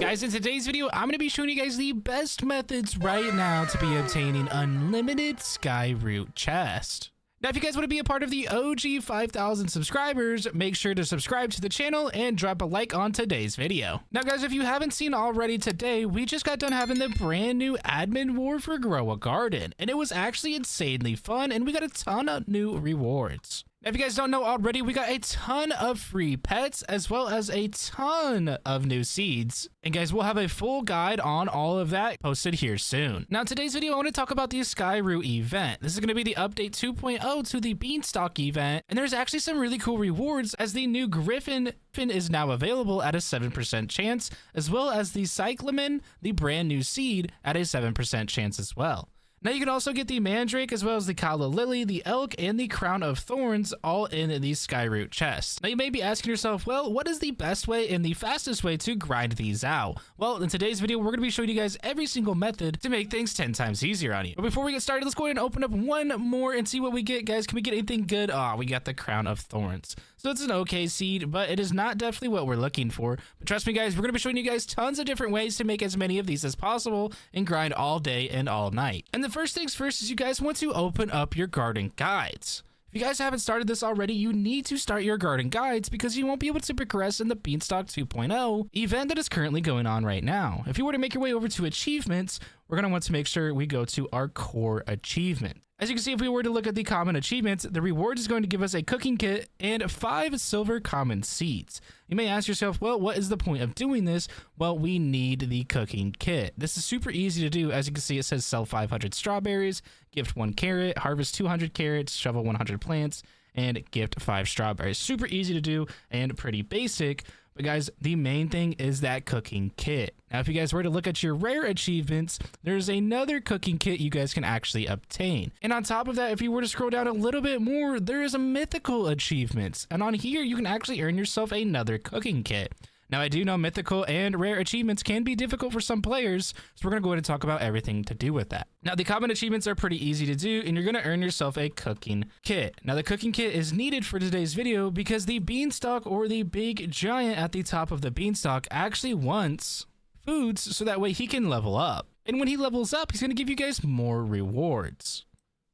Guys, in today's video, I'm going to be showing you guys the best methods right now to be obtaining unlimited Skyroot chest. Now, if you guys want to be a part of the OG 5,000 subscribers, make sure to subscribe to the channel and drop a like on today's video. Now, guys, if you haven't seen already today, we just got done having the brand new admin war for Grow a Garden, and it was actually insanely fun, and we got a ton of new rewards. Now, if you guys don't know already, we got a ton of free pets as well as a ton of new seeds. And guys, we'll have a full guide on all of that posted here soon. Now, in today's video, I want to talk about the Skyroot event. This is going to be the update 2.0 to the Beanstalk event. And there's actually some really cool rewards as the new Griffin is now available at a 7% chance, as well as the Cyclamen, the brand new seed, at a 7% chance as well. Now, you can also get the Mandrake, as well as the Calla Lily, the Elk, and the Crown of Thorns, all in these Skyroot chests. Now, you may be asking yourself, well, what is the best way and the fastest way to grind these out? Well, in today's video, we're going to be showing you guys every single method to make things 10 times easier on you. But before we get started, let's go ahead and open up one more and see what we get, guys. Can we get anything good? Oh, we got the Crown of Thorns. So it's an okay seed, but it is not definitely what we're looking for. But trust me, guys, we're going to be showing you guys tons of different ways to make as many of these as possible and grind all day and all night. And the first things first is you guys want to open up your garden guides. If you guys haven't started this already, you need to start your garden guides because you won't be able to progress in the Beanstalk 2.0 event that is currently going on right now. If you were to make your way over to achievements, we're going to want to make sure we go to our core achievement. As you can see, if we were to look at the common achievements, the reward is going to give us a cooking kit and 5 silver common seeds. You may ask yourself, well, what is the point of doing this? Well, we need the cooking kit. This is super easy to do. As you can see, it says sell 500 strawberries, gift 1 carrot, harvest 200 carrots, shovel 100 plants, and gift 5 strawberries. Super easy to do and pretty basic. But guys, the main thing is that cooking kit. Now, if you guys were to look at your rare achievements, there's another cooking kit you guys can actually obtain. And on top of that, if you were to scroll down a little bit more, there is a mythical achievements. And on here, you can actually earn yourself another cooking kit. Now, I do know mythical and rare achievements can be difficult for some players, so we're going to go ahead and talk about everything to do with that. Now, the common achievements are pretty easy to do, and you're going to earn yourself a cooking kit. Now, the cooking kit is needed for today's video because the Beanstalk, or the big giant at the top of the Beanstalk, actually wants foods so that way he can level up. And when he levels up, he's going to give you guys more rewards.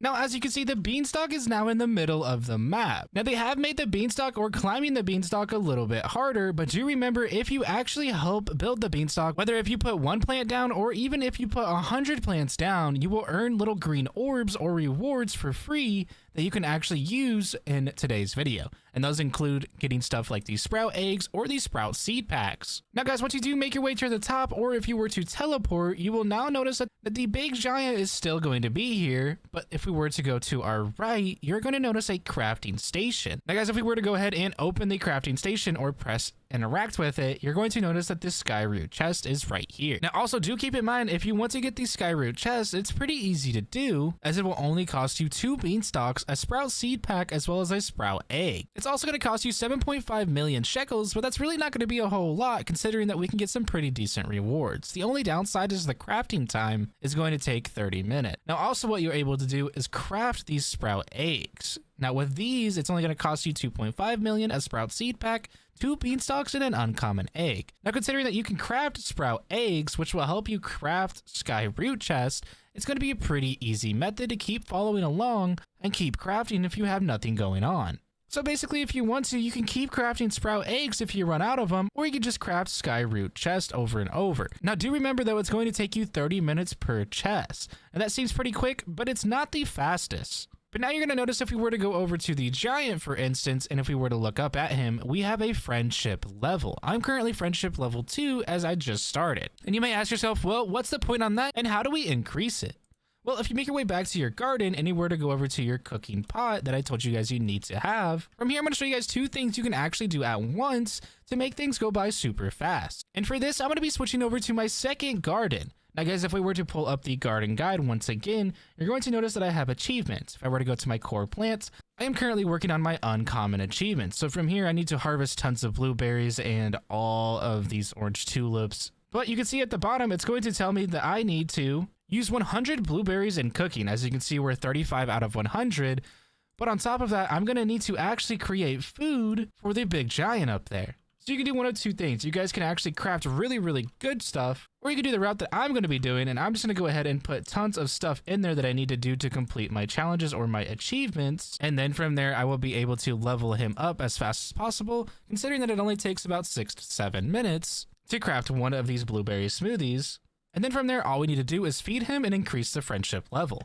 Now, as you can see, the Beanstalk is now in the middle of the map. Now, they have made the Beanstalk or climbing the Beanstalk a little bit harder, but do remember, if you actually help build the Beanstalk, whether if you put 1 plant down or even if you put 100 plants down, you will earn little green orbs or rewards for free that you can actually use in today's video. And those include getting stuff like these sprout eggs or these sprout seed packs. Now, guys, once you do make your way to the top, or if you were to teleport, you will now notice that the big giant is still going to be here. But if we were to go to our right, you're going to notice a crafting station. Now, guys, if we were to go ahead and open the crafting station or press interact with it, you're going to notice that this Skyroot chest is right here. Now, also do keep in mind, if you want to get these Skyroot chests, it's pretty easy to do, as it will only cost you 2 beanstalks, a sprout seed pack, as well as a sprout egg. It's also going to cost you 7.5 million shekels, but that's really not going to be a whole lot considering that we can get some pretty decent rewards. The only downside is the crafting time is going to take 30 minutes. Now, also what you're able to do is craft these sprout eggs. Now, with these, it's only going to cost you 2.5 million, a sprout seed pack, 2 beanstalks, and an uncommon egg. Now, considering that you can craft sprout eggs, which will help you craft Skyroot chest, it's going to be a pretty easy method to keep following along and keep crafting if you have nothing going on. So basically, if you want to, you can keep crafting sprout eggs if you run out of them, or you can just craft Skyroot chest over and over. Now, do remember, though, it's going to take you 30 minutes per chest. And that seems pretty quick, but it's not the fastest. But now you're going to notice if we were to go over to the giant, for instance, and if we were to look up at him, we have a friendship level. I'm currently friendship level 2 as I just started. And you may ask yourself, well, what's the point on that and how do we increase it? Well, if you make your way back to your garden and you were to go over to your cooking pot that I told you guys you need to have, from here I'm going to show you guys 2 things you can actually do at once to make things go by super fast. And for this, I'm going to be switching over to my second garden. Now, guys, if we were to pull up the garden guide once again, you're going to notice that I have achievements. If I were to go to my core plants, I am currently working on my uncommon achievements. So from here, I need to harvest tons of blueberries and all of these orange tulips. But you can see at the bottom, it's going to tell me that I need to use 100 blueberries in cooking. As you can see, we're 35 out of 100. But on top of that, I'm going to need to actually create food for the big giant up there. So you can do one of two things. You guys can actually craft really, really good stuff, or you can do the route that I'm going to be doing, and I'm just going to go ahead and put tons of stuff in there that I need to do to complete my challenges or my achievements. And then from there, I will be able to level him up as fast as possible, considering that it only takes about 6 to 7 minutes to craft one of these blueberry smoothies. And then from there, all we need to do is feed him and increase the friendship level.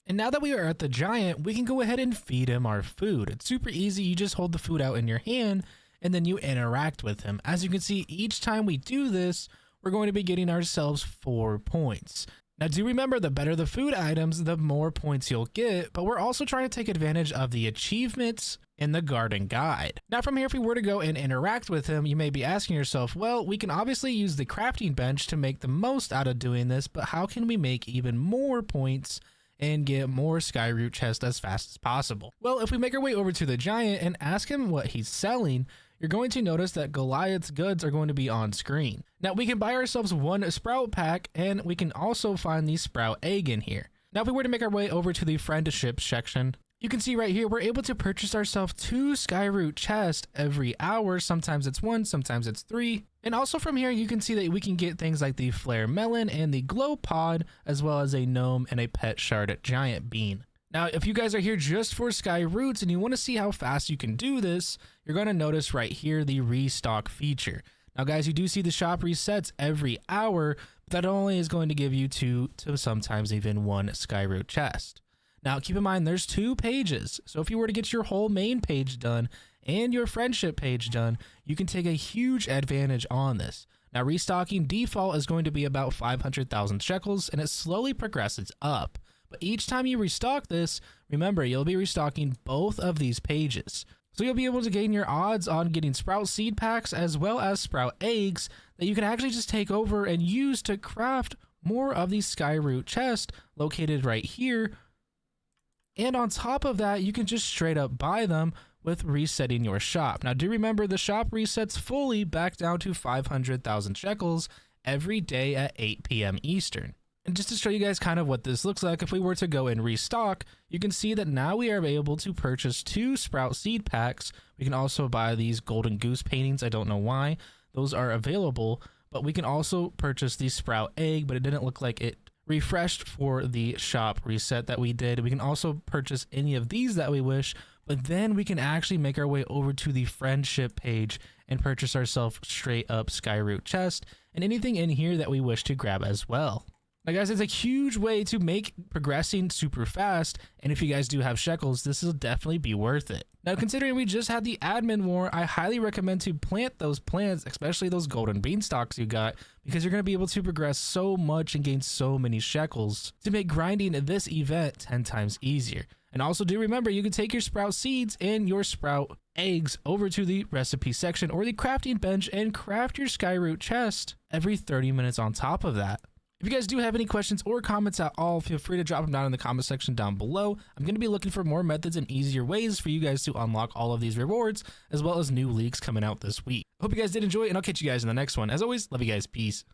And now that we are at the giant, we can go ahead and feed him our food. It's super easy. You just hold the food out in your hand and then you interact with him. As you can see, each time we do this, we're going to be getting ourselves 4 points. Now do remember, the better the food items, the more points you'll get, but we're also trying to take advantage of the achievements in the garden guide. Now from here, if we were to go and interact with him, you may be asking yourself, well, we can obviously use the crafting bench to make the most out of doing this, but how can we make even more points and get more Skyroot chests as fast as possible? Well, if we make our way over to the giant and ask him what he's selling, you're going to notice that Goliath's goods are going to be on screen. Now we can buy ourselves 1 sprout pack, and we can also find the sprout egg in here. Now if we were to make our way over to the friendship section, you can see right here, we're able to purchase ourselves 2 Skyroot chests every hour. Sometimes it's 1, sometimes it's 3. And also from here, you can see that we can get things like the flare melon and the glow pod, as well as a gnome and a pet shard giant bean. Now, if you guys are here just for Skyroots and you want to see how fast you can do this, you're going to notice right here the restock feature. Now guys, you do see the shop resets every hour, but that only is going to give you 2 to sometimes even 1 Skyroot chest. Now keep in mind, there's 2 pages. So if you were to get your whole main page done and your friendship page done, you can take a huge advantage on this. Now restocking default is going to be about 500,000 shekels, and it slowly progresses up. But each time you restock this, remember, you'll be restocking both of these pages. So you'll be able to gain your odds on getting sprout seed packs as well as sprout eggs that you can actually just take over and use to craft more of these Skyroot chests located right here. And on top of that, you can just straight up buy them with resetting your shop. Now do remember, the shop resets fully back down to 500,000 shekels every day at 8 p.m. Eastern. And just to show you guys kind of what this looks like, if we were to go and restock, you can see that now we are able to purchase 2 sprout seed packs. We can also buy these golden goose paintings. I don't know why those are available, but we can also purchase the sprout egg, but it didn't look like it refreshed for the shop reset that we did. We can also purchase any of these that we wish, but then we can actually make our way over to the friendship page and purchase ourselves straight up Skyroot chest and anything in here that we wish to grab as well. Now guys, it's a huge way to make progressing super fast, and if you guys do have shekels, this will definitely be worth it. Now considering we just had the admin war, I highly recommend to plant those plants, especially those golden beanstalks you got, because you're going to be able to progress so much and gain so many shekels to make grinding this event 10 times easier. And also do remember, you can take your sprout seeds and your sprout eggs over to the recipe section or the crafting bench and craft your Skyroot chest every 30 minutes on top of that. If you guys do have any questions or comments at all, feel free to drop them down in the comment section down below. I'm going to be looking for more methods and easier ways for you guys to unlock all of these rewards, as well as new leaks coming out this week. Hope you guys did enjoy, and I'll catch you guys in the next one. As always, love you guys. Peace.